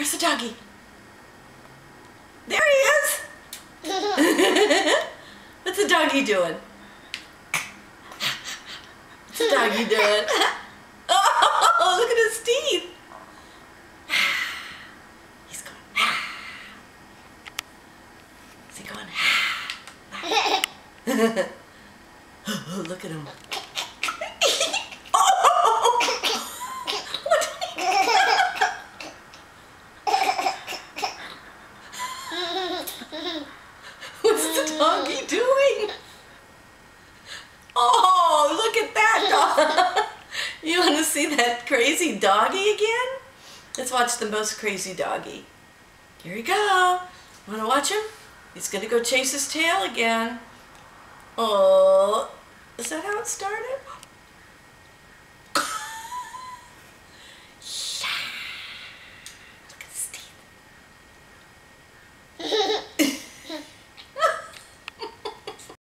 Where's the doggy? There he is! What's the doggy doing? What's the doggy doing? Oh, look at his teeth! He's going, is he going, oh, look at him. What's the doggy doing? Oh, look at that dog. You want to see that crazy doggy again? Let's watch the most crazy doggy. Here we go. Want to watch him? He's going to go chase his tail again. Oh, is that how it started?